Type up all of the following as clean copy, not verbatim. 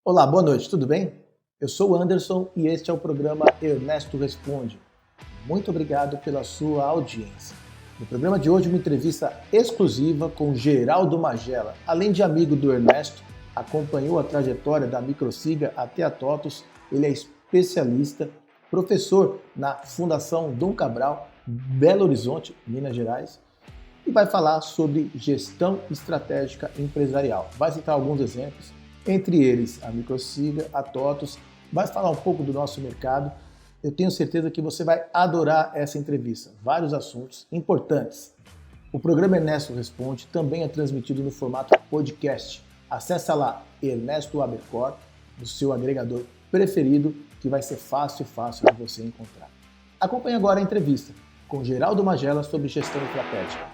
Olá, boa noite, tudo bem? Eu sou o Anderson e este é o programa Ernesto Responde. Muito obrigado pela sua audiência. No programa de hoje, uma entrevista exclusiva com Geraldo Magela. Além de amigo do Ernesto, acompanhou a trajetória da Microsiga até a TOTUS. Ele é especialista, professor na Fundação Dom Cabral, Belo Horizonte, Minas Gerais, e vai falar sobre gestão estratégica empresarial. Vai citar alguns exemplos, entre eles a Microsiga, a TOTUS, vai falar um pouco do nosso mercado. Eu tenho certeza que você vai adorar essa entrevista. Vários assuntos importantes. O programa Ernesto Responde também é transmitido no formato podcast. Acesse lá Ernesto Abercor, no seu agregador preferido, que vai ser fácil de você encontrar. Acompanhe agora a entrevista com Geraldo Magela sobre gestão estratégica.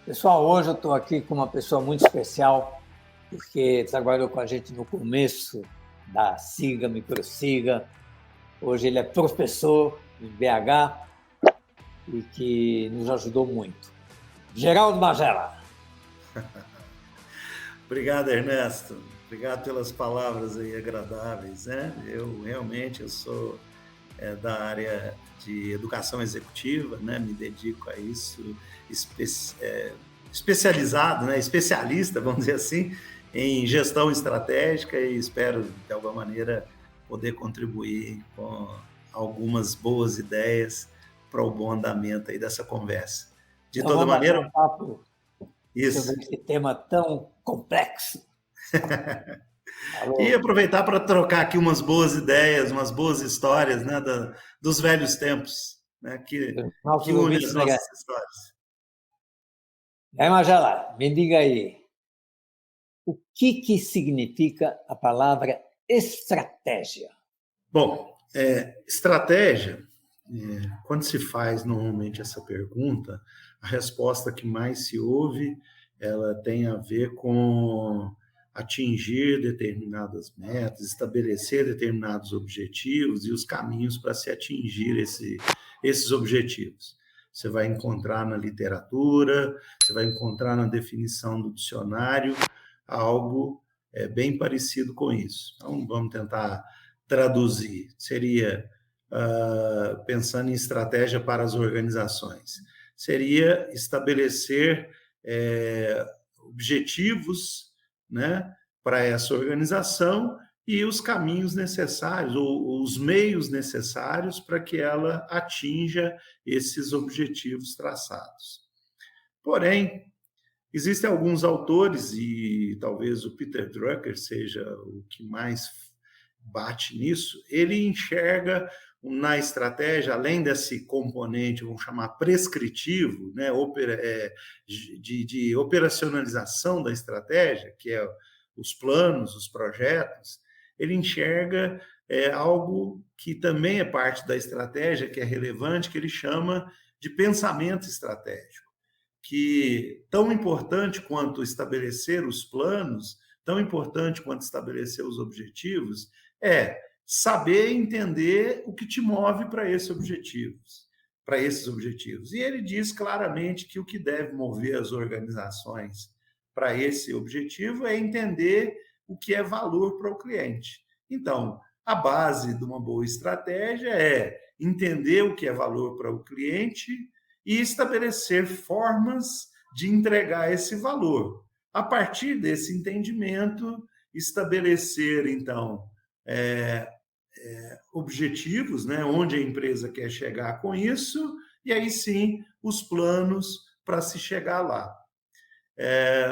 Pessoal, hoje eu estou aqui com uma pessoa muito especial, porque trabalhou com a gente no começo da Siga, Microsiga. Hoje ele é professor em BH e que nos ajudou muito. Geraldo Magela. Obrigado, Ernesto. Obrigado pelas palavras aí agradáveis, né? Eu sou da área de educação executiva, né? Me dedico a isso, especializado, né? Especialista, vamos dizer assim, em gestão estratégica e espero, de alguma maneira, poder contribuir com algumas boas ideias para o bom andamento aí dessa conversa. De então, toda maneira, um papo isso. Sobre esse tema tão complexo. E aproveitar para trocar aqui umas boas ideias, umas boas histórias, né, dos velhos tempos, né, que unem as nossas histórias. Magela, me diga aí, o que significa a palavra estratégia? Bom, estratégia, quando se faz normalmente essa pergunta, a resposta que mais se ouve, ela tem a ver com atingir determinadas metas, estabelecer determinados objetivos e os caminhos para se atingir esses objetivos. Você vai encontrar na literatura, você vai encontrar na definição do dicionário algo bem parecido com isso. Então, vamos tentar traduzir. Seria, pensando em estratégia para as organizações, seria estabelecer objetivos, né, para essa organização e os caminhos necessários, ou os meios necessários para que ela atinja esses objetivos traçados. Porém, existem alguns autores, e talvez o Peter Drucker seja o que mais bate nisso, ele enxerga na estratégia, além desse componente, vamos chamar prescritivo, né, de operacionalização da estratégia, que é os planos, os projetos, ele enxerga algo que também é parte da estratégia, que é relevante, que ele chama de pensamento estratégico, que tão importante quanto estabelecer os planos, tão importante quanto estabelecer os objetivos, é saber entender o que te move para esses objetivos. E ele diz claramente que o que deve mover as organizações para esse objetivo é entender o que é valor para o cliente. Então, a base de uma boa estratégia é entender o que é valor para o cliente e estabelecer formas de entregar esse valor. A partir desse entendimento, estabelecer, então, objetivos, né, onde a empresa quer chegar com isso, e aí sim os planos para se chegar lá.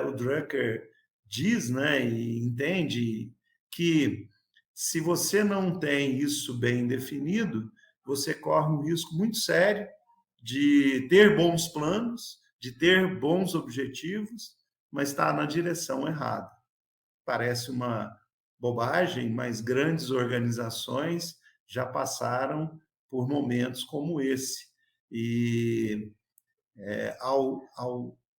O Drucker diz, né, e entende que se você não tem isso bem definido, você corre um risco muito sério de ter bons planos, de ter bons objetivos, mas está na direção errada. Parece uma bobagem, mas grandes organizações já passaram por momentos como esse. E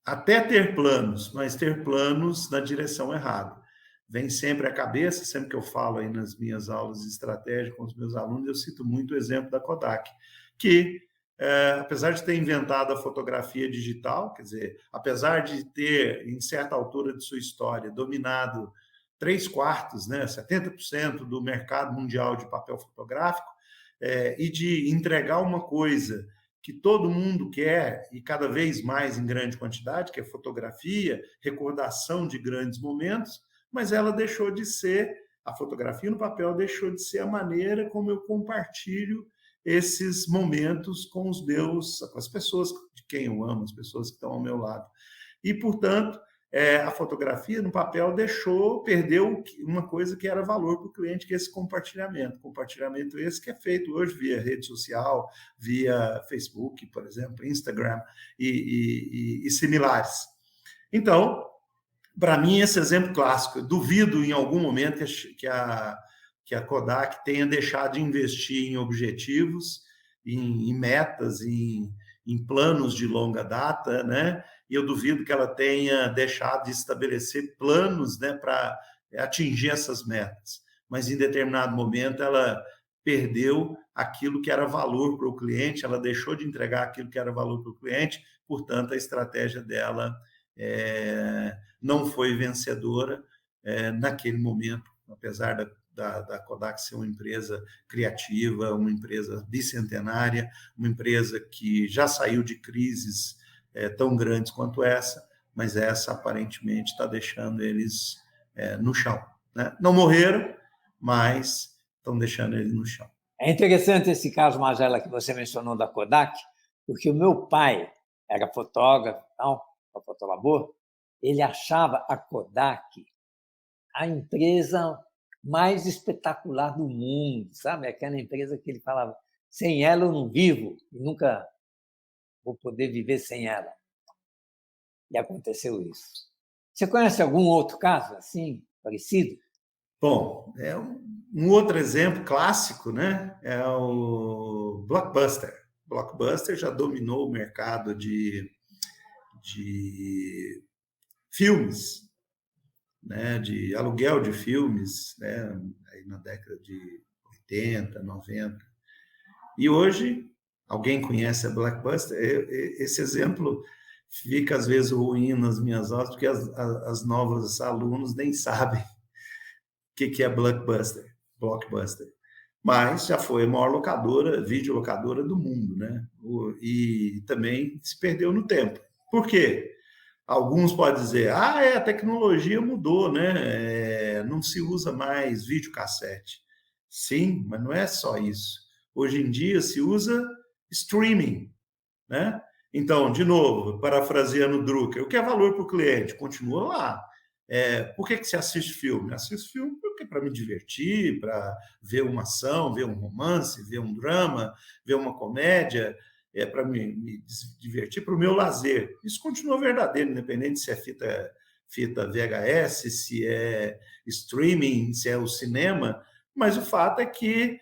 até ter planos, mas ter planos na direção errada. Vem sempre à cabeça, sempre que eu falo aí nas minhas aulas de estratégia com os meus alunos, eu cito muito o exemplo da Kodak, que apesar de ter inventado a fotografia digital, quer dizer, apesar de ter, em certa altura de sua história, dominado 3/4, né, 70% do mercado mundial de papel fotográfico, e de entregar uma coisa que todo mundo quer, e cada vez mais em grande quantidade, que é fotografia, recordação de grandes momentos, mas ela deixou de ser, a fotografia no papel deixou de ser a maneira como eu compartilho esses momentos com com as pessoas de quem eu amo, as pessoas que estão ao meu lado. E, portanto, a fotografia no papel perdeu uma coisa que era valor para o cliente, que é esse compartilhamento. Compartilhamento esse que é feito hoje via rede social, via Facebook, por exemplo, Instagram e similares. Então, para mim, esse exemplo clássico. Eu duvido em algum momento que a Kodak tenha deixado de investir em objetivos, em metas, em planos de longa data, né? E eu duvido que ela tenha deixado de estabelecer planos, né, para atingir essas metas. Mas, em determinado momento, ela perdeu aquilo que era valor para o cliente, ela deixou de entregar aquilo que era valor para o cliente, portanto, a estratégia dela não foi vencedora naquele momento, apesar da Kodak ser uma empresa criativa, uma empresa bicentenária, uma empresa que já saiu de crises tão grandes quanto essa, mas essa aparentemente está deixando eles no chão, né? Não morreram, mas estão deixando eles no chão. É interessante esse caso, Magela, que você mencionou da Kodak, porque o meu pai era fotógrafo, fotolabor, ele achava a Kodak a empresa mais espetacular do mundo, sabe? Aquela empresa que ele falava, sem ela eu não vivo, nunca vou poder viver sem ela. E aconteceu isso. Você conhece algum outro caso assim, parecido? Bom, um outro exemplo clássico, né, é o Blockbuster. Blockbuster já dominou o mercado de filmes, né, de aluguel de filmes, né, aí na década de 80, 90. E hoje, alguém conhece a Blockbuster? Esse exemplo fica, às vezes, ruim nas minhas aulas, porque as novas alunos nem sabem o que é Blockbuster. Mas já foi a maior videolocadora do mundo, né? E também se perdeu no tempo. Por quê? Alguns podem dizer, a tecnologia mudou, né? Não se usa mais videocassete. Sim, mas não é só isso. Hoje em dia se usa streaming, né? Então, de novo, parafraseando Drucker, o que é valor para o cliente? Continua lá. Por que você assiste filme? Assisto filme porque para me divertir, para ver uma ação, ver um romance, ver um drama, ver uma comédia, para me divertir, para o meu lazer. Isso continua verdadeiro, independente se é fita VHS, se é streaming, se é o cinema, mas o fato é que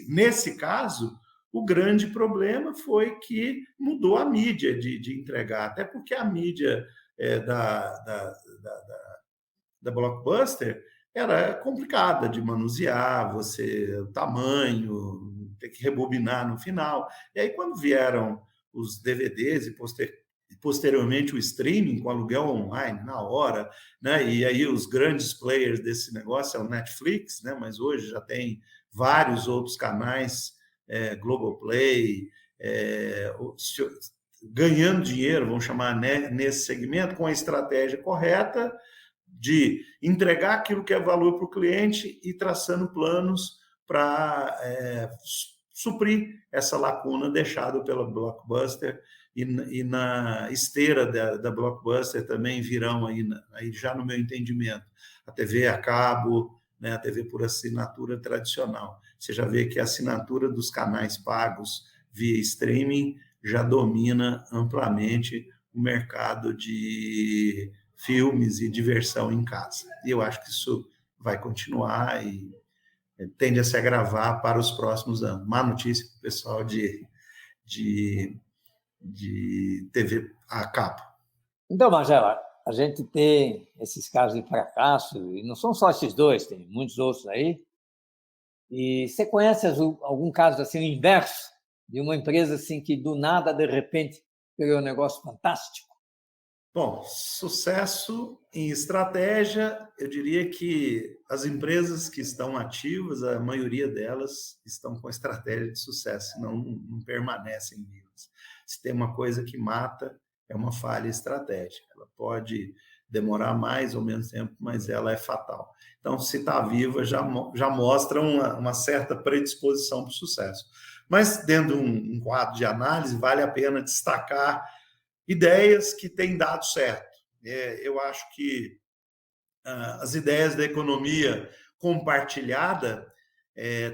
nesse caso, o grande problema foi que mudou a mídia de entregar, até porque a mídia da Blockbuster era complicada de manusear, o tamanho, ter que rebobinar no final. E aí, quando vieram os DVDs e posteriormente o streaming com aluguel online na hora, né? E aí os grandes players desse negócio é o Netflix, né? Mas hoje já tem vários outros canais, Globoplay, ganhando dinheiro, vamos chamar, né, nesse segmento, com a estratégia correta de entregar aquilo que é valor para o cliente e traçando planos para suprir essa lacuna deixada pela Blockbuster. E na esteira da Blockbuster também virão, aí já no meu entendimento, a TV a cabo, né, a TV por assinatura tradicional. Você já vê que a assinatura dos canais pagos via streaming já domina amplamente o mercado de filmes e diversão em casa. E eu acho que isso vai continuar e tende a se agravar para os próximos anos. Má notícia para o pessoal de TV a cabo. Então, Magela, a gente tem esses casos de fracasso, e não são só esses dois, tem muitos outros aí, E você conhece algum caso assim, o inverso, de uma empresa assim, que do nada, de repente, criou um negócio fantástico? Bom, sucesso em estratégia, eu diria que as empresas que estão ativas, a maioria delas estão com estratégia de sucesso, não permanecem vivas. Se tem uma coisa que mata, é uma falha estratégica. Ela pode demorar mais ou menos tempo, mas ela é fatal. Então, se está viva, já mostra uma certa predisposição para o sucesso. Mas, dentro de um quadro de análise, vale a pena destacar ideias que têm dado certo. Eu acho que as ideias da economia compartilhada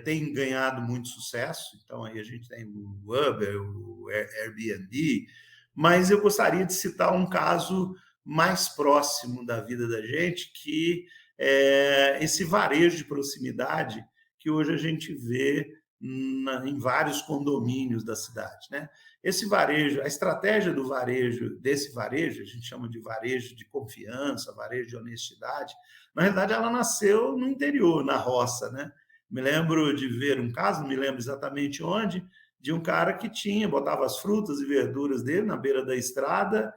têm ganhado muito sucesso. Então, aí a gente tem o Uber, o Airbnb, mas eu gostaria de citar um caso mais próximo da vida da gente, que é esse varejo de proximidade que hoje a gente vê em vários condomínios da cidade, né? Esse varejo, a estratégia do varejo, desse varejo, a gente chama de varejo de confiança, varejo de honestidade, na realidade ela nasceu no interior, na roça, né? Me lembro de ver um caso, não me lembro exatamente onde, de um cara que botava as frutas e verduras dele na beira da estrada,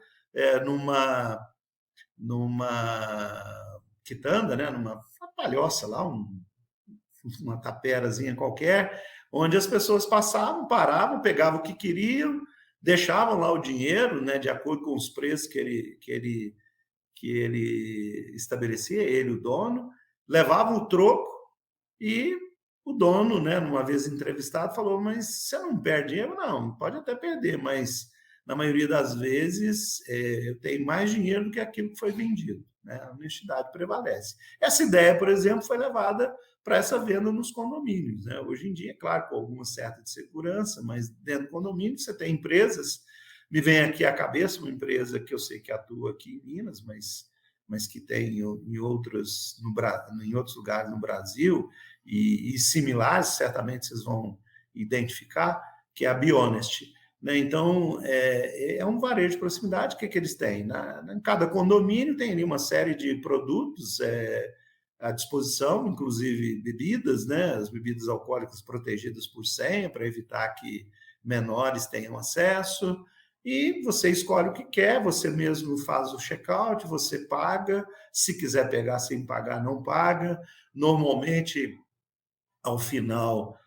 numa quitanda, né? Numa palhoça lá, uma taperazinha qualquer, onde as pessoas passavam, paravam, pegavam o que queriam, deixavam lá o dinheiro, né, de acordo com os preços que ele estabelecia, ele, o dono, levavam o troco e o dono, né, uma vez entrevistado, falou: mas você não perde dinheiro? Não, pode até perder, mas na maioria das vezes eu tenho mais dinheiro do que aquilo que foi vendido. Né? A honestidade prevalece. Essa ideia, por exemplo, foi levada para essa venda nos condomínios. Né? Hoje em dia, claro, com alguma certa de segurança, mas dentro do condomínio você tem empresas. Me vem aqui à cabeça uma empresa que eu sei que atua aqui em Minas, mas que tem em outros lugares no Brasil, e similares, certamente vocês vão identificar, que é a Bionest. Né? Então, é um varejo de proximidade. O que eles têm? Em cada condomínio tem ali uma série de produtos à disposição, inclusive bebidas, né? As bebidas alcoólicas protegidas por senha, para evitar que menores tenham acesso, e você escolhe o que quer, você mesmo faz o check-out, você paga, se quiser pegar sem pagar, não paga. Normalmente, ao final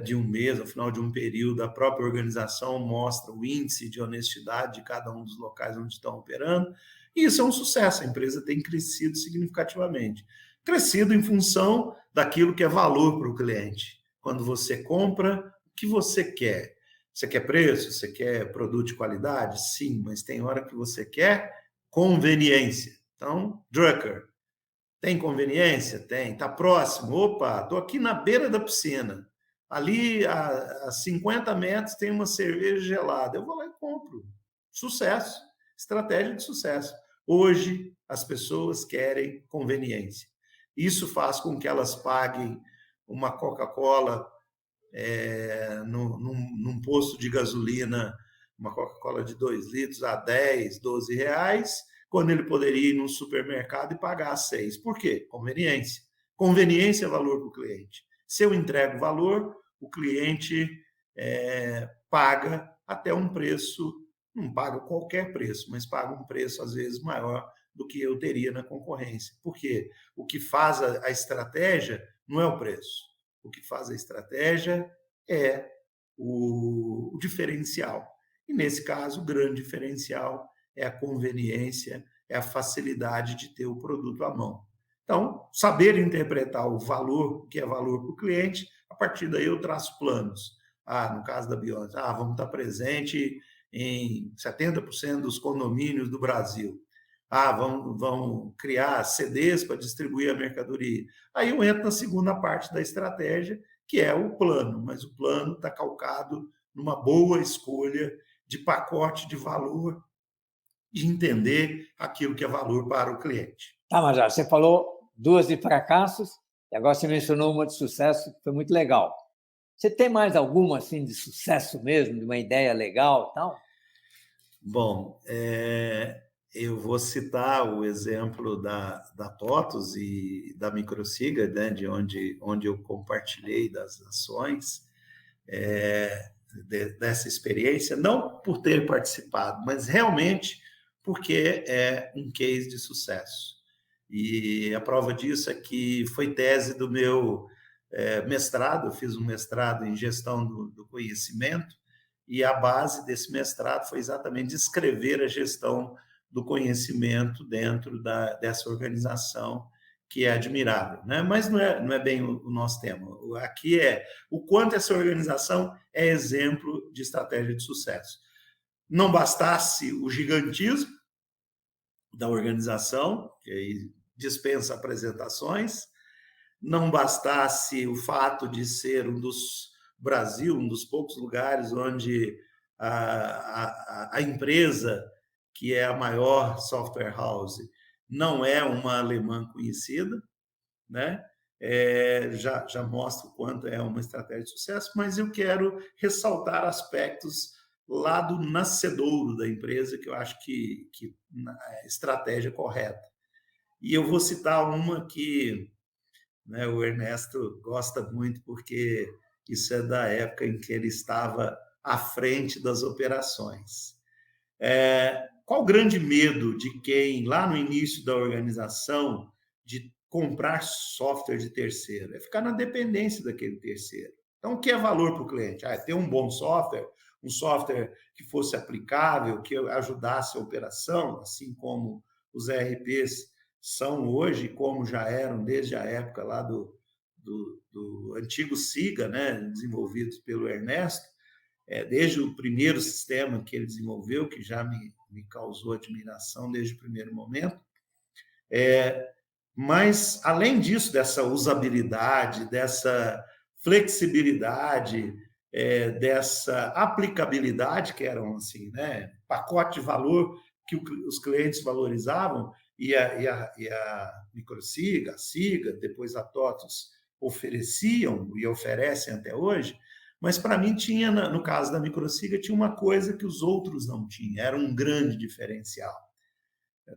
de um mês, ao final de um período, a própria organização mostra o índice de honestidade de cada um dos locais onde estão operando, e isso é um sucesso. A empresa tem crescido significativamente. Crescido em função daquilo que é valor para o cliente. Quando você compra, o que você quer? Você quer preço? Você quer produto de qualidade? Sim, mas tem hora que você quer conveniência. Então, Drucker, tem conveniência? Tem. Está próximo? Opa, estou aqui na beira da piscina. Ali, a 50 metros, tem uma cerveja gelada. Eu vou lá e compro. Sucesso. Estratégia de sucesso. Hoje, as pessoas querem conveniência. Isso faz com que elas paguem uma Coca-Cola num posto de gasolina, uma Coca-Cola de 2 litros a 10, 12 reais, quando ele poderia ir num supermercado e pagar 6. Por quê? Conveniência. Conveniência é valor para o cliente. Se eu entrego valor, o cliente paga até um preço, não paga qualquer preço, mas paga um preço, às vezes, maior do que eu teria na concorrência. Por quê? O que faz a estratégia não é o preço. O que faz a estratégia é o diferencial. E, nesse caso, o grande diferencial é a conveniência, é a facilidade de ter o produto à mão. Então, saber interpretar o valor, o que é valor para o cliente, a partir daí eu traço planos. No caso da Bionest, vamos estar presente em 70% dos condomínios do Brasil. Vamos criar CDs para distribuir a mercadoria. Aí eu entro na segunda parte da estratégia, que é o plano, mas o plano está calcado numa boa escolha de pacote de valor, de entender aquilo que é valor para o cliente. Tá, Major, você falou 2 de fracassos, e agora você mencionou uma de sucesso, que foi muito legal. Você tem mais alguma assim de sucesso mesmo, de uma ideia legal e tal? Bom, Eu vou citar o exemplo da TOTUS e da Microsiga, né, de onde eu compartilhei das ações, dessa experiência, não por ter participado, mas realmente porque é um case de sucesso. E a prova disso é que foi tese do meu mestrado, eu fiz um mestrado em gestão do conhecimento, e a base desse mestrado foi exatamente descrever a gestão do conhecimento dentro dessa organização, que é admirável, né? Mas não é bem o nosso tema. Aqui é o quanto essa organização é exemplo de estratégia de sucesso. Não bastasse o gigantismo da organização, que aí dispensa apresentações, não bastasse o fato de ser um dos poucos lugares onde a empresa, que é a maior software house, não é uma alemã conhecida, né? Já mostra o quanto é uma estratégia de sucesso, mas eu quero ressaltar aspectos lá do nascedouro da empresa, que eu acho que a estratégia correta. E eu vou citar uma que, né, o Ernesto gosta muito, porque isso é da época em que ele estava à frente das operações. Qual o grande medo de quem, lá no início da organização, de comprar software de terceiro? É ficar na dependência daquele terceiro. Então, o que é valor para o cliente? Ter um bom software, um software que fosse aplicável, que ajudasse a operação, assim como os ERPs são hoje, como já eram desde a época lá do antigo SIGA, né, desenvolvido pelo Ernesto, desde o primeiro sistema que ele desenvolveu, que já me causou admiração desde o primeiro momento. Mas, além disso, dessa usabilidade, dessa flexibilidade, dessa aplicabilidade, que eram assim, né, pacote de valor que os clientes valorizavam, e a Microsiga, a SIGA, depois a TOTUS ofereciam e oferecem até hoje. Mas, para mim, tinha, no caso da Microsiga, tinha uma coisa que os outros não tinham, era um grande diferencial.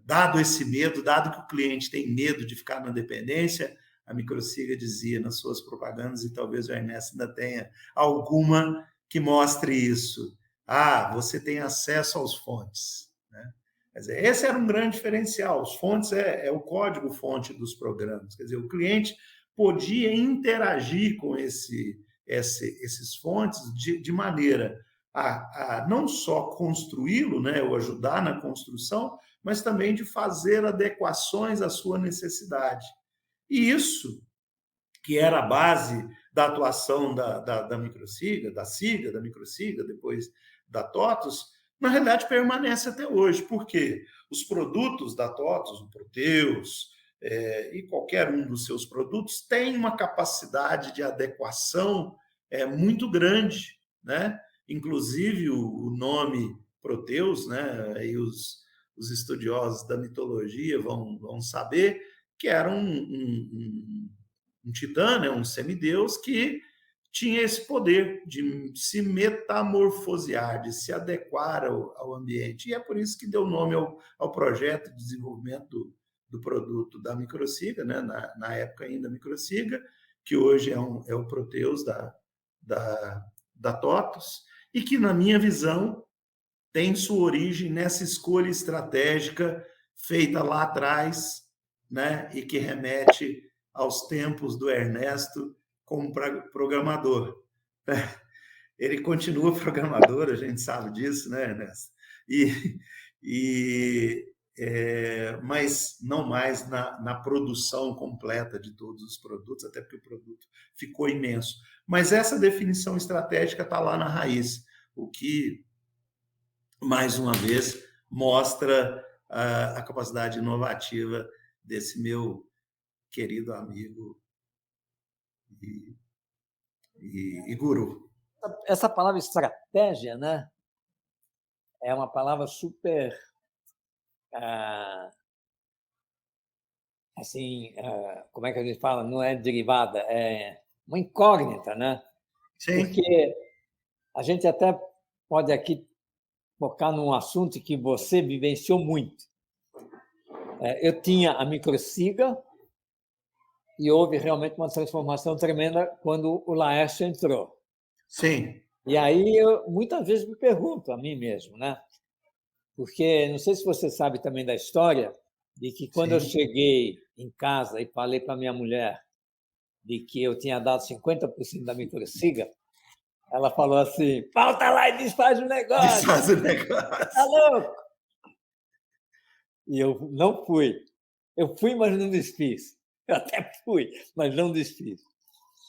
Dado esse medo, dado que o cliente tem medo de ficar na dependência, a Microsiga dizia nas suas propagandas, e talvez o Ernesto ainda tenha alguma que mostre isso. Você tem acesso aos fontes, né? Quer dizer, esse era um grande diferencial. Os fontes é o código-fonte dos programas. Quer dizer, o cliente podia interagir com esses fontes de maneira a não só construí-lo, né, ou ajudar na construção, mas também de fazer adequações à sua necessidade. E isso, que era a base da atuação da Microsiga, da SIGA, da Microsiga, depois da TOTUS, na realidade permanece até hoje. Por quê? Os produtos da TOTUS, o Proteus, e qualquer um dos seus produtos, tem uma capacidade de adequação muito grande, né? Inclusive o nome Proteus, né? E os estudiosos da mitologia vão saber que era um titã, né? Um semideus que tinha esse poder de se metamorfosear, de se adequar ao ambiente. E é por isso que deu nome ao projeto de desenvolvimento do produto da Microsiga, né? Na época ainda Microsiga, que hoje é o Proteus da TOTUS, e que, na minha visão, tem sua origem nessa escolha estratégica feita lá atrás, né? E que remete aos tempos do Ernesto como programador. Ele continua programador, a gente sabe disso, né, Ernesto? Mas não mais na produção completa de todos os produtos, até porque o produto ficou imenso. Mas essa definição estratégica está lá na raiz, o que, mais uma vez, mostra a capacidade inovativa desse meu querido amigo e guru. Essa palavra estratégia, né, é uma palavra super assim, como é que a gente fala? Não é derivada, é uma incógnita, né? Sim. Porque a gente até pode aqui focar num assunto que você vivenciou muito, Eu tinha a Microsiga e houve realmente uma transformação tremenda quando o Laércio entrou. Sim. E aí eu muitas vezes me pergunto a mim mesmo, né? Porque não sei se você sabe também da história de que quando eu Sim. cheguei em casa e falei para minha mulher de que eu tinha dado 50% da Microsiga, ela falou assim: volta lá e desfaz o negócio, Desfaz o tá negócio. louco? E eu não fui. Eu fui, mas não desfiz. Eu até fui, mas não desfiz. E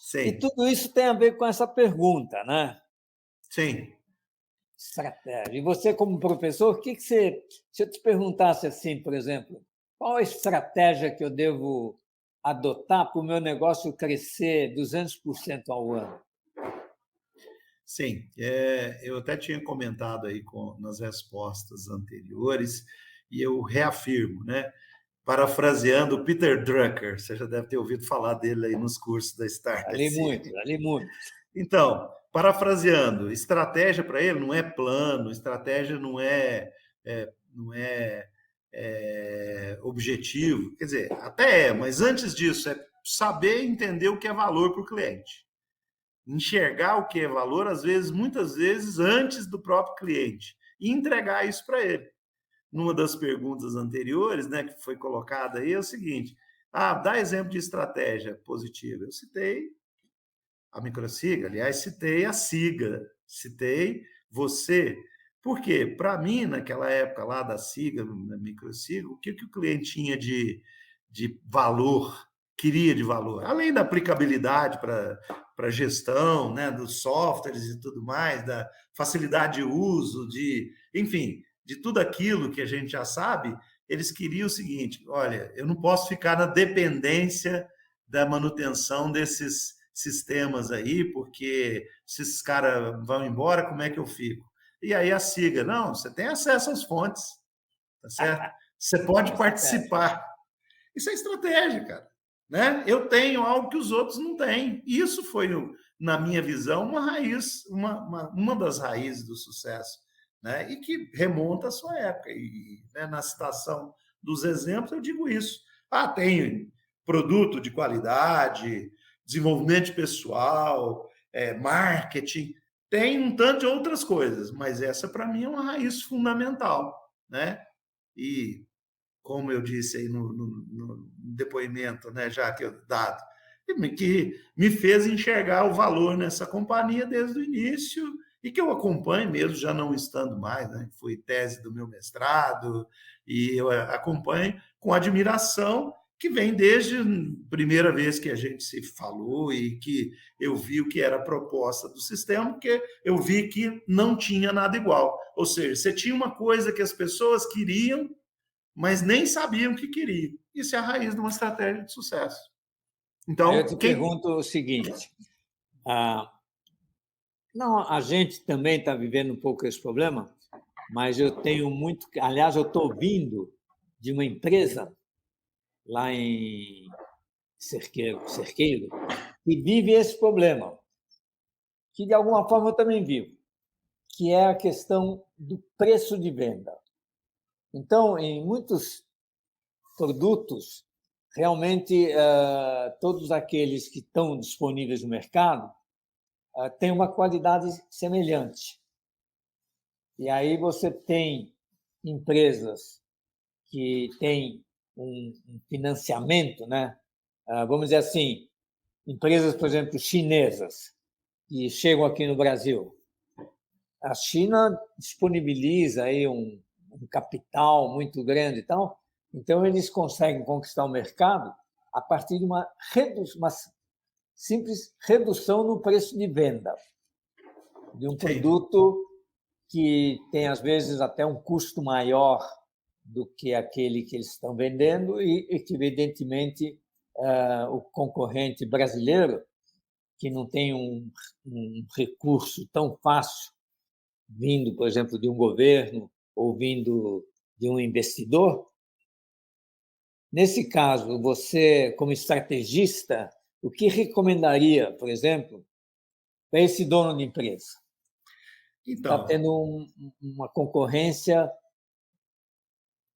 Sim, tudo isso tem a ver com essa pergunta, né? sim. Estratégia. E você, como professor, o que você. Se eu te perguntasse assim, por exemplo, qual a estratégia que eu devo adotar para o meu negócio crescer 200% ao ano? Sim, eu até tinha comentado aí nas respostas anteriores, e eu reafirmo, né? Parafraseando o Peter Drucker, você já deve ter ouvido falar dele aí nos cursos da Ali Startse. muito, ali muito. Então, parafraseando, estratégia para ele não é plano, estratégia não é objetivo. Quer dizer, até é, mas antes disso, é saber entender o que é valor para o cliente. Enxergar o que é valor, às vezes, muitas vezes, antes do próprio cliente, e entregar isso para ele. Numa das perguntas anteriores, né, que foi colocada aí, é o seguinte: dá exemplo de estratégia positiva. Eu citei a Microsiga, aliás, citei a Siga, citei você. Por quê? Para mim, naquela época lá da Siga, da Microsiga, o que o cliente tinha de valor, queria de valor? Além da aplicabilidade para gestão, né, dos softwares e tudo mais, da facilidade de uso, enfim, de tudo aquilo que a gente já sabe, eles queriam o seguinte: olha, eu não posso ficar na dependência da manutenção desses sistemas aí, porque se esses caras vão embora, como é que eu fico? E aí a Siga, não, você tem acesso às fontes, tá certo? Você pode participar. Isso é estratégia, cara. Né? Eu tenho algo que os outros não têm. Isso foi, na minha visão, uma raiz, uma das raízes do sucesso, né? E que remonta à sua época. E né, na citação dos exemplos, eu digo isso. Tem produto de qualidade, desenvolvimento pessoal, marketing, tem um tanto de outras coisas, mas essa, para mim, é uma raiz fundamental, né? E como eu disse aí no depoimento, né, já que eu dado, que me fez enxergar o valor nessa companhia desde o início e que eu acompanho mesmo, já não estando mais, né? Foi tese do meu mestrado e eu acompanho com admiração, que vem desde a primeira vez que a gente se falou e que eu vi o que era a proposta do sistema, porque eu vi que não tinha nada igual. Ou seja, você tinha uma coisa que as pessoas queriam, mas nem sabiam o que queriam. Isso é a raiz de uma estratégia de sucesso. Aí eu te Então, pergunto o seguinte: não, a gente também está vivendo um pouco esse problema, mas eu tenho muito. Aliás, eu estou vindo de uma empresa lá em Cerqueiro, que vive esse problema, que de alguma forma eu também vivo, que é a questão do preço de venda. Então, em muitos produtos, realmente, todos aqueles que estão disponíveis no mercado têm uma qualidade semelhante. E aí você tem empresas que têm um financiamento, né? Vamos dizer assim, empresas, por exemplo, chinesas, que chegam aqui no Brasil. A China disponibiliza aí um capital muito grande e tal, então eles conseguem conquistar o mercado a partir de uma simples redução no preço de venda de um sim, produto que tem, às vezes, até um custo maior do que aquele que eles estão vendendo e que, evidentemente, o concorrente brasileiro, que não tem um recurso tão fácil, vindo, por exemplo, de um governo ou vindo de um investidor. Nesse caso, você, como estrategista, o que recomendaria, por exemplo, para esse dono de empresa? Está então, tendo uma concorrência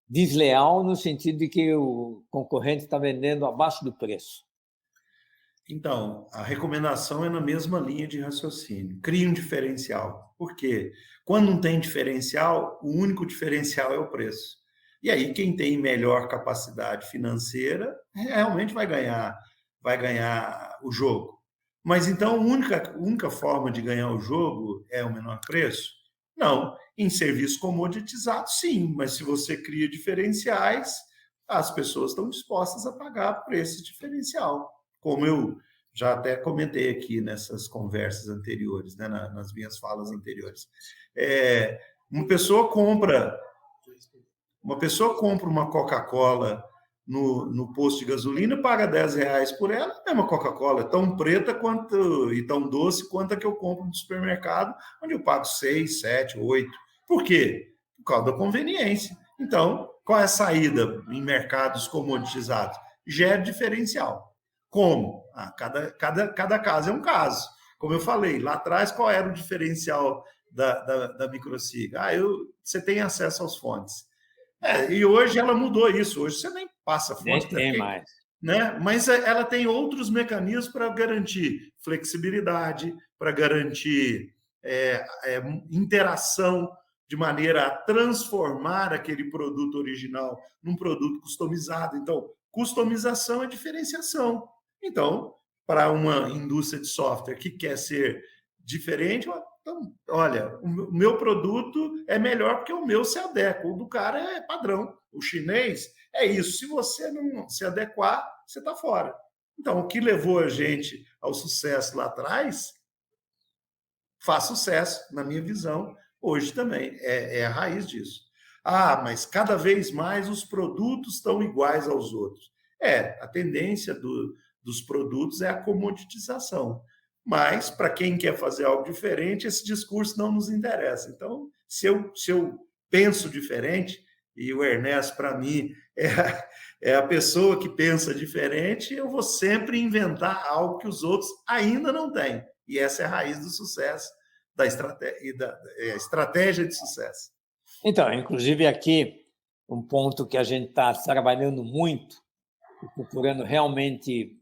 desleal no sentido de que o concorrente está vendendo abaixo do preço? Então, a recomendação é na mesma linha de raciocínio. Crie um diferencial. Por quê? Quando não tem diferencial, o único diferencial é o preço. E aí, quem tem melhor capacidade financeira realmente vai ganhar o jogo. Mas então, a única forma de ganhar o jogo é o menor preço? Não. Em serviço comoditizado, sim. Mas se você cria diferenciais, as pessoas estão dispostas a pagar por esse diferencial. Como eu já até comentei aqui nessas conversas anteriores, né, nas minhas falas anteriores. Uma pessoa compra uma Coca-Cola no posto de gasolina, paga R$10 por ela, a mesma Coca-Cola, é tão preta e tão doce quanto a que eu compro no supermercado, onde eu pago 6, 7, 8. Por quê? Por causa da conveniência. Então, qual é a saída em mercados comoditizados? Gera diferencial. Como? Cada caso é um caso. Como eu falei, lá atrás, qual era o diferencial da microsiga? Você tem acesso aos fontes. E hoje ela mudou isso. Hoje você nem passa fonte. Nem tem mais. Né? Mas ela tem outros mecanismos para garantir flexibilidade, para garantir interação, de maneira a transformar aquele produto original num produto customizado. Então, customização é diferenciação. Então, para uma indústria de software que quer ser diferente, então, olha, o meu produto é melhor porque o meu se adequa, o do cara é padrão. O chinês é isso. Se você não se adequar, você está fora. Então, o que levou a gente ao sucesso lá atrás faz sucesso, na minha visão, hoje também. É a raiz disso. Mas cada vez mais os produtos estão iguais aos outros. A tendência dos produtos é a comoditização. Mas, para quem quer fazer algo diferente, esse discurso não nos interessa. Então, se eu penso diferente, e o Ernesto, para mim, é a pessoa que pensa diferente, eu vou sempre inventar algo que os outros ainda não têm. E essa é a raiz do sucesso, da estratégia de sucesso. Então, inclusive aqui, um ponto que a gente está trabalhando muito, procurando realmente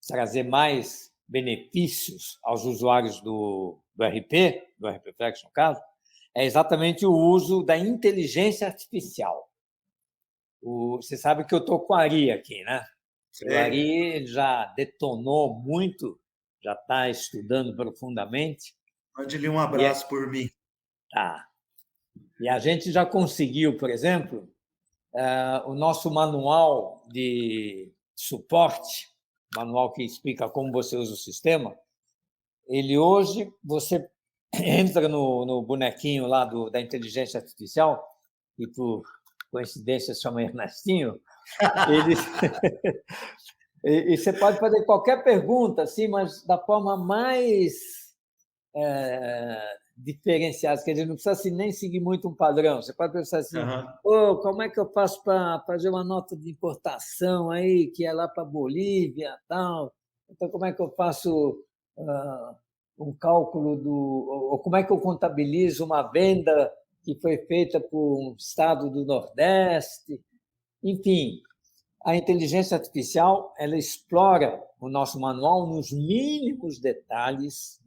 trazer mais benefícios aos usuários do RP Flex, no caso, é exatamente o uso da inteligência artificial. Você sabe que eu estou com a Ari aqui, né? O Ari já detonou muito, já está estudando profundamente. Mande-lhe um abraço por mim. Tá. E a gente já conseguiu, por exemplo, o nosso manual de suporte, manual que explica como você usa o sistema, ele hoje, você entra no bonequinho lá da inteligência artificial, e por coincidência se chama Ernestinho, e você pode fazer qualquer pergunta, assim, mas da forma mais diferenciada, quer dizer, não precisa assim, nem seguir muito um padrão. Você pode pensar assim, como é que eu faço para fazer uma nota de importação aí, que é lá para a Bolívia e tal? Então, como é que eu faço um cálculo ou como é que eu contabilizo uma venda que foi feita por um estado do Nordeste? Enfim, a inteligência artificial, ela explora o nosso manual nos mínimos detalhes,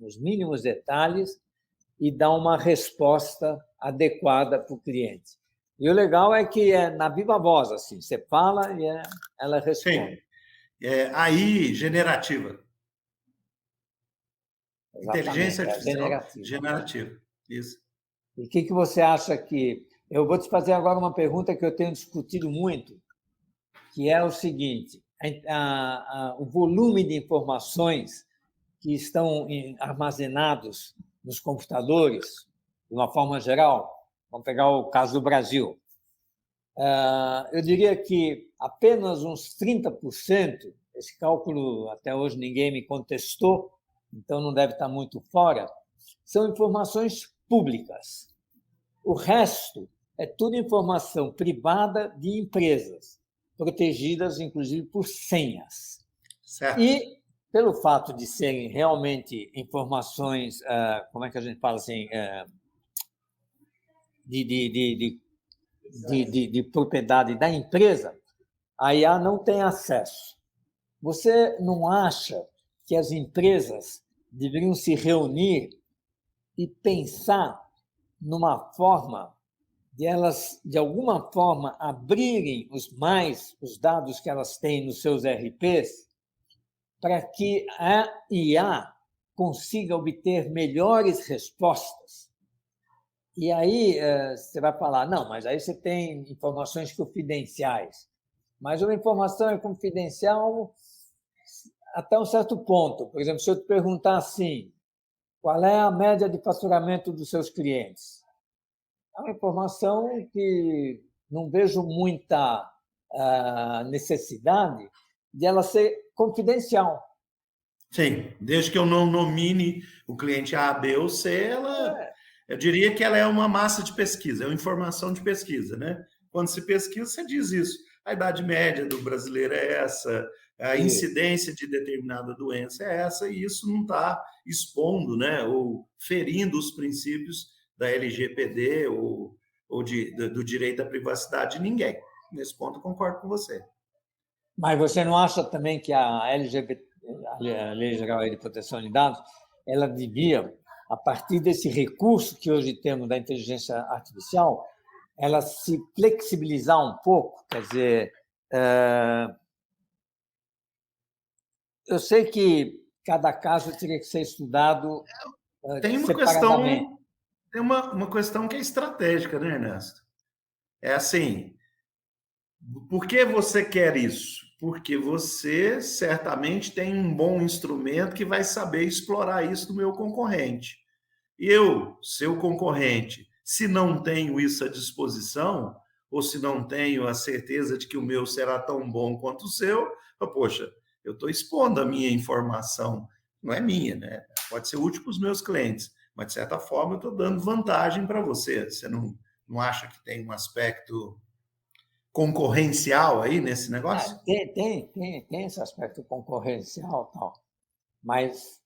e dá uma resposta adequada para o cliente. E o legal é que é na viva voz, assim, você fala e ela responde. Sim. AI generativa. Exatamente, inteligência artificial generativa. Isso. E o que você acha que... Eu vou te fazer agora uma pergunta que eu tenho discutido muito, que é o seguinte, o volume de informações que estão armazenados nos computadores, de uma forma geral, vamos pegar o caso do Brasil, eu diria que apenas uns 30%, esse cálculo até hoje ninguém me contestou, então não deve estar muito fora, são informações públicas. O resto é tudo informação privada de empresas, protegidas, inclusive, por senhas. Certo. E, pelo fato de serem realmente informações, como é que a gente fala assim, de propriedade da empresa, a IA não tem acesso. Você não acha que as empresas deveriam se reunir e pensar numa forma de elas, de alguma forma, abrirem os dados que elas têm nos seus RPs para que a IA consiga obter melhores respostas? E aí você vai falar, não, mas aí você tem informações confidenciais. Mas uma informação é confidencial até um certo ponto. Por exemplo, se eu te perguntar assim, qual é a média de faturamento dos seus clientes? É uma informação que não vejo muita necessidade de ela ser confidencial. Sim, desde que eu não nomine o cliente A, B ou C, eu diria que ela é uma massa de pesquisa, é uma informação de pesquisa, né? Quando se pesquisa, você diz isso. A idade média do brasileiro é essa, a incidência de determinada doença é essa, e isso não está expondo, né, ou ferindo os princípios da LGPD ou do direito à privacidade de ninguém. Nesse ponto, eu concordo com você. Mas você não acha também que a LGBT, a Lei Geral de Proteção de Dados, ela devia, a partir desse recurso que hoje temos da inteligência artificial, ela se flexibilizar um pouco? Quer dizer, eu sei que cada caso teria que ser estudado separadamente. Tem uma questão que é estratégica, né, Ernesto? É assim, por que você quer isso? Porque você certamente tem um bom instrumento que vai saber explorar isso do meu concorrente. E eu, seu concorrente, se não tenho isso à disposição, ou se não tenho a certeza de que o meu será tão bom quanto o seu, poxa, eu estou expondo a minha informação, não é minha, né? Pode ser útil para os meus clientes, mas de certa forma eu estou dando vantagem para você. Você não acha que tem um aspecto concorrencial aí nesse negócio? Tem esse aspecto concorrencial, tal. Mas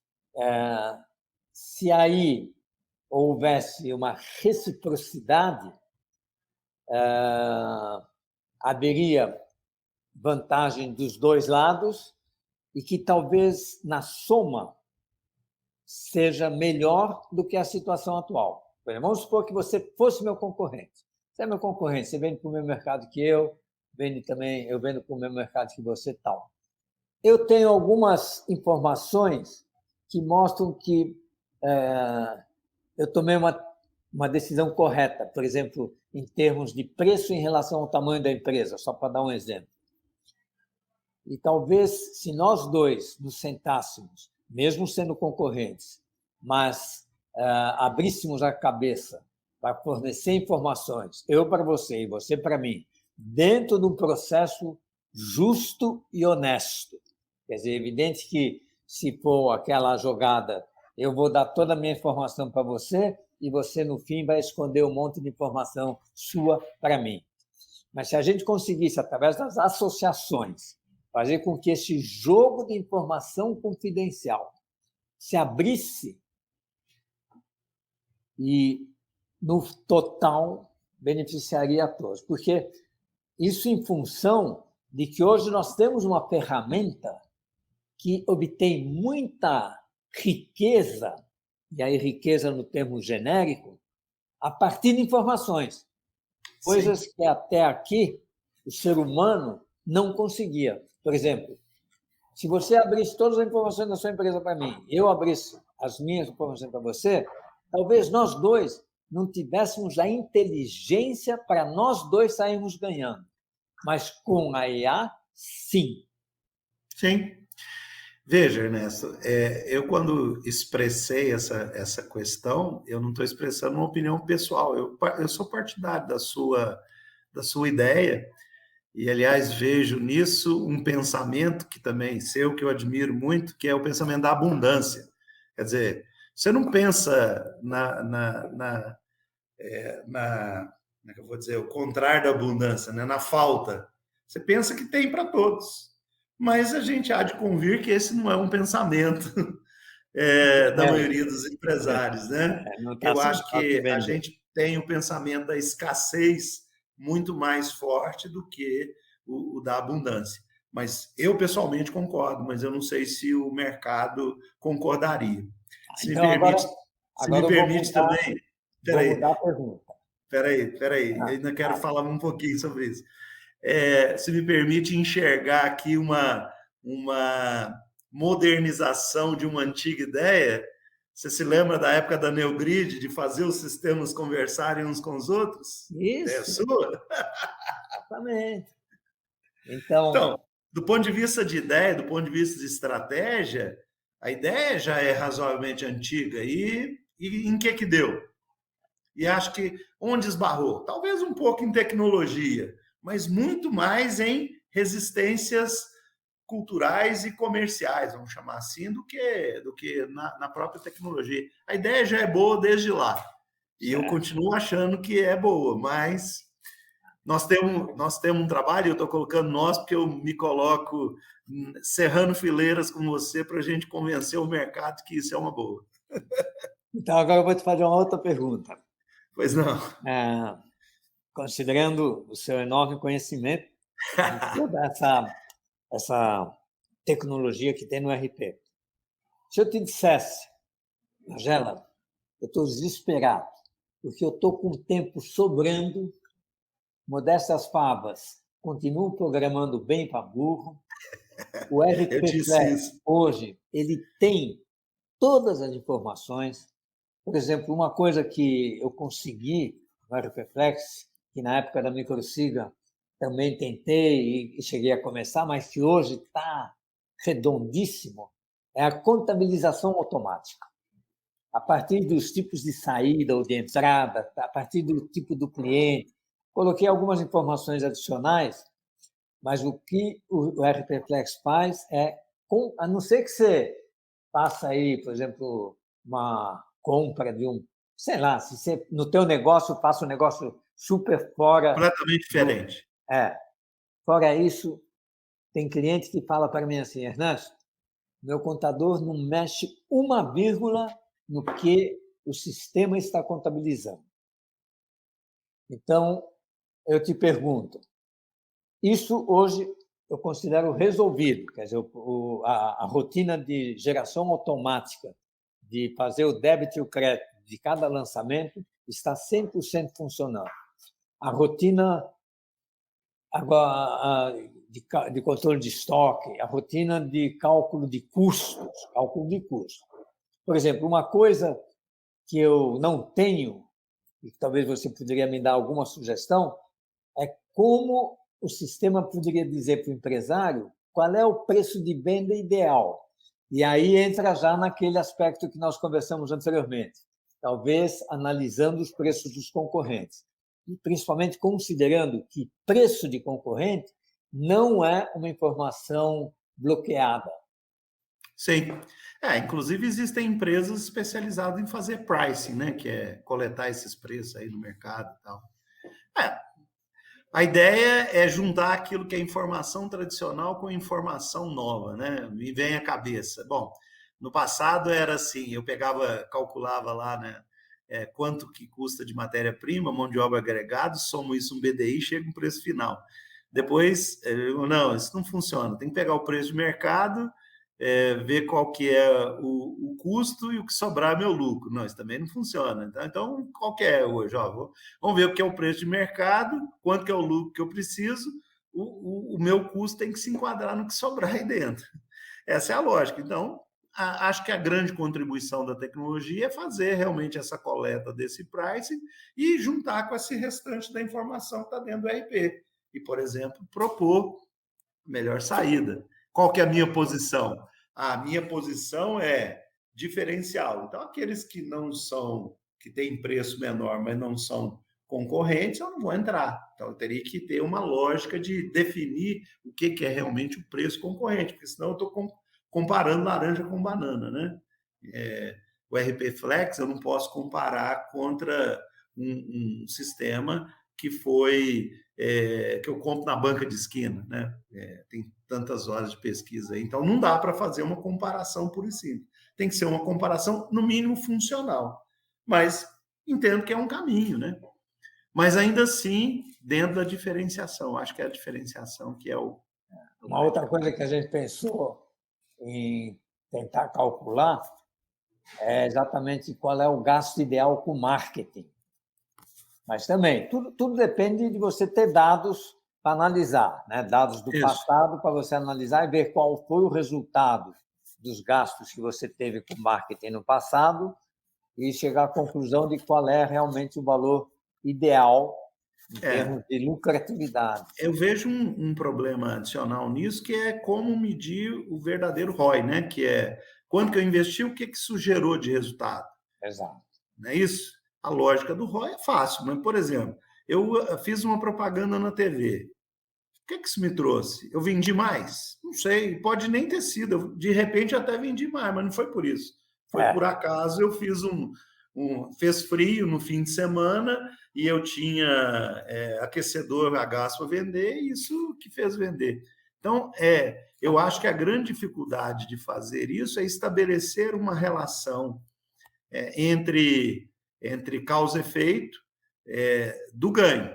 se aí houvesse uma reciprocidade, haveria vantagem dos dois lados e que talvez na soma seja melhor do que a situação atual. Vamos supor que você fosse meu concorrente. Você é meu concorrente, você vende para o mesmo mercado que eu vendo para o mesmo mercado que você, tal. Eu tenho algumas informações que mostram que eu tomei uma decisão correta, por exemplo, em termos de preço em relação ao tamanho da empresa, só para dar um exemplo. E talvez, se nós dois nos sentássemos, mesmo sendo concorrentes, mas abríssemos a cabeça para fornecer informações, eu para você e você para mim, dentro de um processo justo e honesto. Quer dizer, é evidente que, se for aquela jogada, eu vou dar toda a minha informação para você e você, no fim, vai esconder um monte de informação sua para mim. Mas se a gente conseguisse, através das associações, fazer com que esse jogo de informação confidencial se abrisse e, no total, beneficiaria a todos. Porque isso em função de que hoje nós temos uma ferramenta que obtém muita riqueza, e aí riqueza no termo genérico, a partir de informações. Coisas Sim. que até aqui o ser humano não conseguia. Por exemplo, se você abrisse todas as informações da sua empresa para mim, eu abrisse as minhas informações para você, talvez nós dois não tivéssemos a inteligência para nós dois sairmos ganhando. Mas com a IA, sim. Sim. Veja, Ernesto, eu quando expressei essa questão, eu não estou expressando uma opinião pessoal, eu sou partidário da sua ideia, e, aliás, vejo nisso um pensamento que também seu, que eu admiro muito, que é o pensamento da abundância. Quer dizer, você não pensa eu vou dizer, o contrário da abundância, né? Na falta. Você pensa que tem para todos. Mas a gente há de convir que esse não é um pensamento da maioria dos empresários, né? Eu acho que a gente tem o pensamento da escassez muito mais forte do que o da abundância. Mas eu, pessoalmente, concordo, mas eu não sei se o mercado concordaria. Se Então, me eu vou permite mudar, também... Espera a pergunta. aí, eu ainda quero falar um pouquinho sobre isso. Se me permite enxergar aqui uma modernização de uma antiga ideia. Você se lembra da época da Neogrid, de fazer os sistemas conversarem uns com os outros? Isso. É sua? Exatamente. Então, do ponto de vista de ideia, do ponto de vista de estratégia, a ideia já é razoavelmente antiga. E em que deu? E acho que onde esbarrou? Talvez um pouco em tecnologia, mas muito mais em resistências culturais e comerciais, vamos chamar assim, do que na própria tecnologia. A ideia já é boa desde lá. E eu continuo achando que é boa, mas nós temos um trabalho, eu estou colocando nós, porque eu me coloco serrando fileiras com você para a gente convencer o mercado que isso é uma boa. Então, agora eu vou te fazer uma outra pergunta. Pois não. Considerando o seu enorme conhecimento de toda essa tecnologia que tem no RP, se eu te dissesse, Magela, eu estou desesperado, porque eu estou com tempo sobrando, modestas favas, continuo programando bem para burro, o RP Flex, hoje, ele tem todas as informações. Por exemplo, uma coisa que eu consegui no RP Flex, que na época da Microsiga também tentei e cheguei a começar, mas que hoje está redondíssimo, é a contabilização automática. A partir dos tipos de saída ou de entrada, a partir do tipo do cliente, coloquei algumas informações adicionais, mas o que o RP Flex faz é, a não ser que você faça aí, por exemplo, uma compra de sei lá, se você no teu negócio faça um negócio super fora... Completamente diferente. Fora isso, tem cliente que fala para mim assim, Ernesto, meu contador não mexe uma vírgula no que o sistema está contabilizando. Então, eu te pergunto, isso hoje eu considero resolvido, quer dizer, a rotina de geração automática de fazer o débito e o crédito de cada lançamento está 100% funcionando. A rotina de controle de estoque, a rotina de cálculo de custos. Por exemplo, uma coisa que eu não tenho, e talvez você poderia me dar alguma sugestão, é como o sistema poderia dizer para o empresário qual é o preço de venda ideal. E aí entra já naquele aspecto que nós conversamos anteriormente, talvez analisando os preços dos concorrentes. E principalmente considerando que preço de concorrente não é uma informação bloqueada. Sim. Inclusive, existem empresas especializadas em fazer pricing, né? Que é coletar esses preços aí no mercado e tal. A ideia é juntar aquilo que é informação tradicional com informação nova, né? Me vem à cabeça. Bom, no passado era assim, eu calculava lá, né? Quanto que custa de matéria-prima, mão de obra agregada, somo isso um BDI, chega um preço final. Depois, não, isso não funciona. Tem que pegar o preço de mercado, ver qual que é o custo e o que sobrar é meu lucro. Não, isso também não funciona. Então, qual que é hoje? Vamos ver o que é o preço de mercado, quanto que é o lucro que eu preciso, o meu custo tem que se enquadrar no que sobrar aí dentro. Essa é a lógica. Então, acho que a grande contribuição da tecnologia é fazer realmente essa coleta desse pricing e juntar com esse restante da informação que está dentro do RP. E, por exemplo, propor melhor saída. Qual que é a minha posição? A minha posição é diferencial. Então, aqueles que não são, que têm preço menor, mas não são concorrentes, eu não vou entrar. Então, eu teria que ter uma lógica de definir o que é realmente o preço concorrente, porque senão eu estou comparando laranja com banana, né? O RP Flex eu não posso comparar contra um sistema que que eu compro na banca de esquina, né? Tem tantas horas de pesquisa aí, então não dá para fazer uma comparação pura e simples. Tem que ser uma comparação, no mínimo, funcional. Mas entendo que é um caminho, né? Mas ainda assim, dentro da diferenciação. Acho que é a diferenciação que é o... Uma outra coisa que a gente pensou em tentar calcular é exatamente qual é o gasto ideal com marketing. Mas também, tudo depende de você ter dados para analisar, né? Dados do passado para você analisar e ver qual foi o resultado dos gastos que você teve com marketing no passado e chegar à conclusão de qual é realmente o valor ideal em termos de lucratividade. Eu vejo um problema adicional nisso, que é como medir o verdadeiro ROI, né? Que é quando que eu investi, o que isso gerou de resultado. Exato. Não é isso? A lógica do ROI é fácil, mas, por exemplo, eu fiz uma propaganda na TV. O que isso me trouxe? Eu vendi mais? Não sei, pode nem ter sido. Eu, de repente, até vendi mais, mas não foi por isso. Foi por acaso, eu fiz fez frio no fim de semana e eu tinha aquecedor a gás para vender, e isso que fez vender. Então, eu acho que a grande dificuldade de fazer isso é estabelecer uma relação entre causa e efeito do ganho.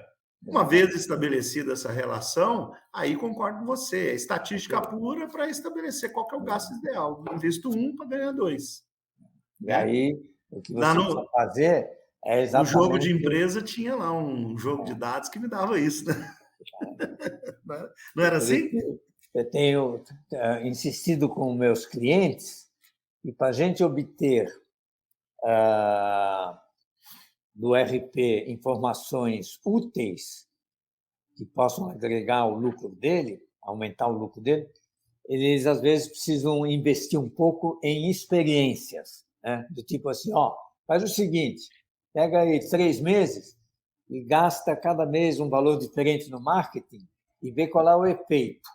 Uma vez estabelecida essa relação, aí concordo com você, é estatística pura para estabelecer qual que é o gasto ideal. Invisto 1 para ganhar 2. E aí, o que você precisa fazer é exatamente... O jogo de empresa tinha lá um jogo de dados que me dava isso, né? Não era assim? Eu tenho insistido com meus clientes que para a gente obter do RP informações úteis que possam agregar o lucro dele, aumentar o lucro dele, eles às vezes precisam investir um pouco em experiências, né? Do tipo assim, faz o seguinte, pega aí 3 meses e gasta cada mês um valor diferente no marketing e vê qual é o efeito.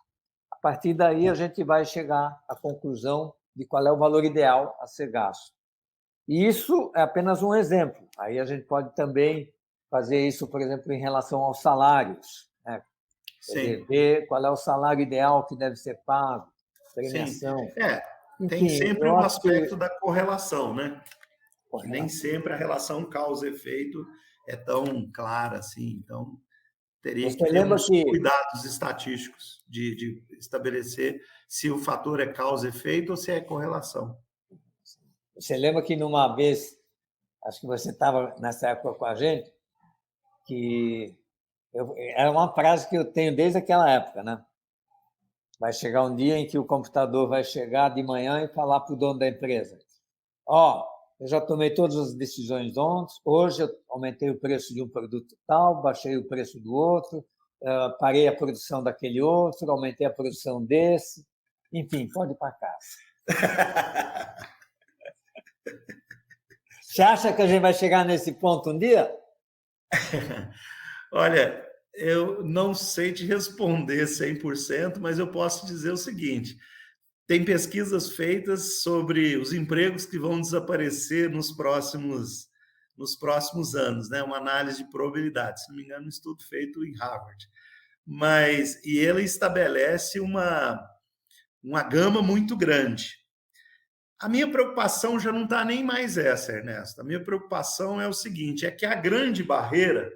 A partir daí a gente vai chegar à conclusão de qual é o valor ideal a ser gasto. E isso é apenas um exemplo. Aí a gente pode também fazer isso, por exemplo, em relação aos salários, né? Sim. Ver qual é o salário ideal que deve ser pago, premiação. Sim. Tem sempre um aspecto da correlação, né? Nem sempre a relação causa-efeito é tão clara assim. Então, teria que ter uns cuidados estatísticos de estabelecer se o fator é causa-efeito ou se é correlação. Você lembra que numa vez, acho que você estava nessa época com a gente, que era uma frase que eu tenho desde aquela época, né? Vai chegar um dia em que o computador vai chegar de manhã e falar para o dono da empresa: eu já tomei todas as decisões ontem, hoje eu aumentei o preço de um produto tal, baixei o preço do outro, parei a produção daquele outro, aumentei a produção desse, enfim, pode ir para casa. Você acha que a gente vai chegar nesse ponto um dia? Olha, eu não sei te responder 100%, mas eu posso dizer o seguinte: tem pesquisas feitas sobre os empregos que vão desaparecer nos próximos anos, né? Uma análise de probabilidade, se não me engano, um estudo feito em Harvard. E ele estabelece uma gama muito grande. A minha preocupação já não está nem mais essa, Ernesto. A minha preocupação é o seguinte, é que a grande barreira,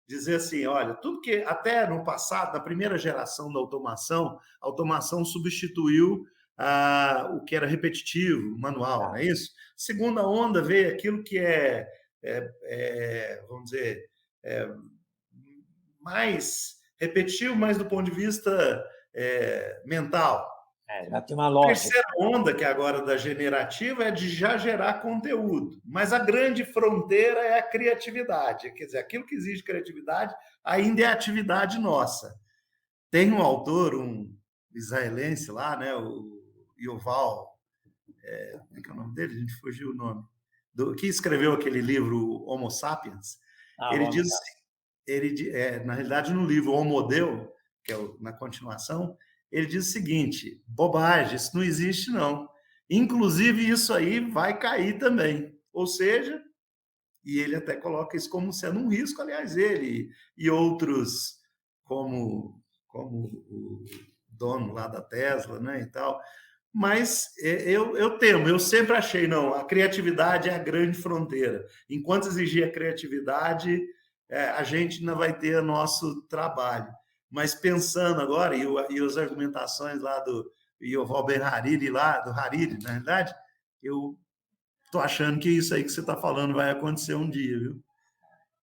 dizer assim, olha, tudo que até no passado, na primeira geração da automação, a automação substituiu o que era repetitivo, manual, não é isso? Segunda onda veio aquilo que vamos dizer, mais repetitivo, mas do ponto de vista mental. Já tem uma lógica. A terceira onda, que é agora da generativa, é de já gerar conteúdo. Mas a grande fronteira é a criatividade. Quer dizer, aquilo que exige criatividade ainda é atividade nossa. Tem um autor, um israelense lá, né, o Yuval, como é que é o nome dele? A gente fugiu o nome. Que escreveu aquele livro Homo Sapiens. Ele diz, na realidade, no livro Homo Deus, que é na continuação, ele diz o seguinte: bobagem, isso não existe, não. Inclusive, isso aí vai cair também. Ou seja, e ele até coloca isso como sendo um risco, aliás, ele e outros, como o dono lá da Tesla, né, e tal. Mas eu temo, eu sempre achei, não, a criatividade é a grande fronteira. Enquanto exigir a criatividade, a gente ainda vai ter nosso trabalho. Mas pensando agora, e as argumentações lá e o Robert Hariri lá, do Hariri, na verdade, eu estou achando que isso aí que você está falando vai acontecer um dia, viu?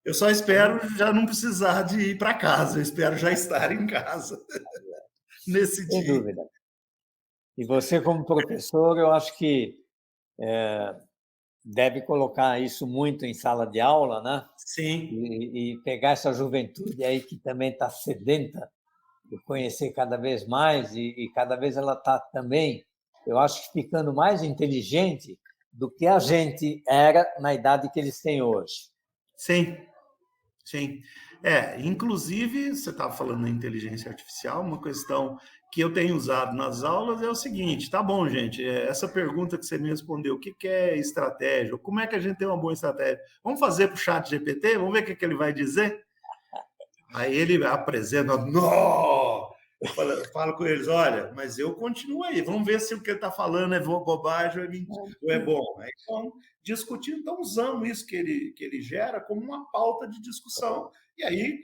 Eu só espero já não precisar de ir para casa, eu espero já estar em casa nesse Sem dia. dúvida. E você, como professor, eu acho que deve colocar isso muito em sala de aula, né? Sim. E pegar essa juventude aí que também está sedenta de conhecer cada vez mais e cada vez ela está também, eu acho que ficando mais inteligente do que a gente era na idade que eles têm hoje. Sim, sim. Inclusive, você estava falando da inteligência artificial, uma questão que eu tenho usado nas aulas é o seguinte, tá bom, gente, essa pergunta que você me respondeu, o que é estratégia? Como é que a gente tem uma boa estratégia? Vamos fazer para o chat GPT? Vamos ver o que ele vai dizer? Aí ele apresenta, não! Eu falo com eles, olha, mas eu continuo aí, vamos ver se o que ele está falando é bobagem ou é bom. Aí estão discutindo, estão usando isso que ele gera como uma pauta de discussão. E aí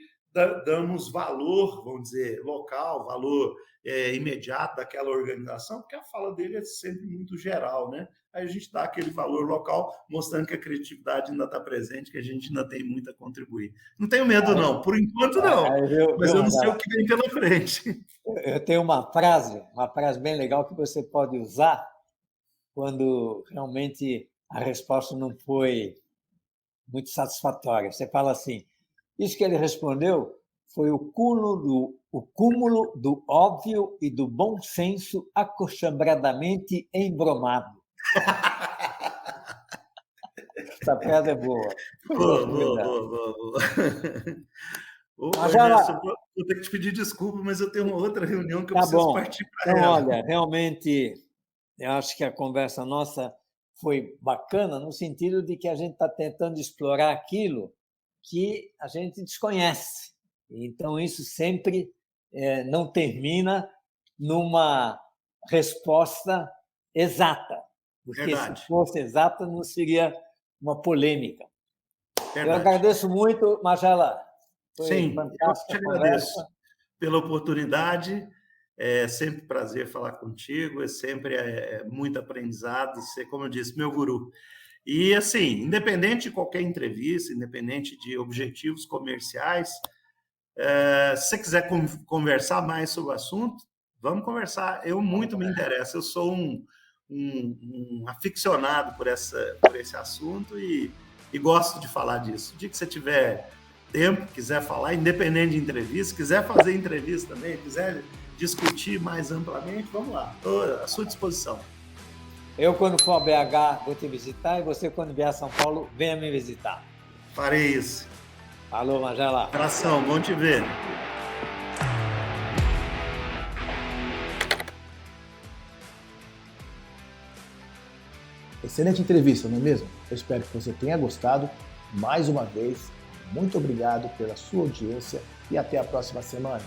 damos valor, vamos dizer, local, valor imediato daquela organização, porque a fala dele é sempre muito geral, né? Aí a gente dá aquele valor local, mostrando que a criatividade ainda está presente, que a gente ainda tem muito a contribuir. Não tenho medo, não. Por enquanto, não. Mas eu não sei o que vem pela frente. Eu tenho uma frase bem legal que você pode usar quando realmente a resposta não foi muito satisfatória. Você fala assim, isso que ele respondeu foi o cúmulo do óbvio e do bom senso acochambradamente embromado. Essa piada é boa. Boa. Mas ela... Vou ter que te pedir desculpa, mas eu tenho uma outra reunião que eu preciso partir para então, ela. Olha, realmente, eu acho que a conversa nossa foi bacana no sentido de que a gente está tentando explorar aquilo que a gente desconhece. Então, isso sempre não termina numa resposta exata, porque Verdade. Se fosse exata, não seria uma polêmica. Verdade. Eu agradeço muito, Magela. Foi Sim, fantástica eu te agradeço pela oportunidade. É sempre um prazer falar contigo, é sempre muito aprendizado. Você, como eu disse, meu guru. E, assim, independente de qualquer entrevista, independente de objetivos comerciais, se você quiser conversar mais sobre o assunto, vamos conversar. Eu muito me interesso. Eu sou um aficionado por esse assunto e gosto de falar disso. O dia que você tiver tempo, quiser falar, independente de entrevista, quiser fazer entrevista também, quiser discutir mais amplamente, vamos lá. Estou à sua disposição. Eu, quando for a BH, vou te visitar, e você, quando vier a São Paulo, venha me visitar. Farei isso. Alô, Magela. Abração, bom te ver. Excelente entrevista, não é mesmo? Eu espero que você tenha gostado. Mais uma vez, muito obrigado pela sua audiência e até a próxima semana.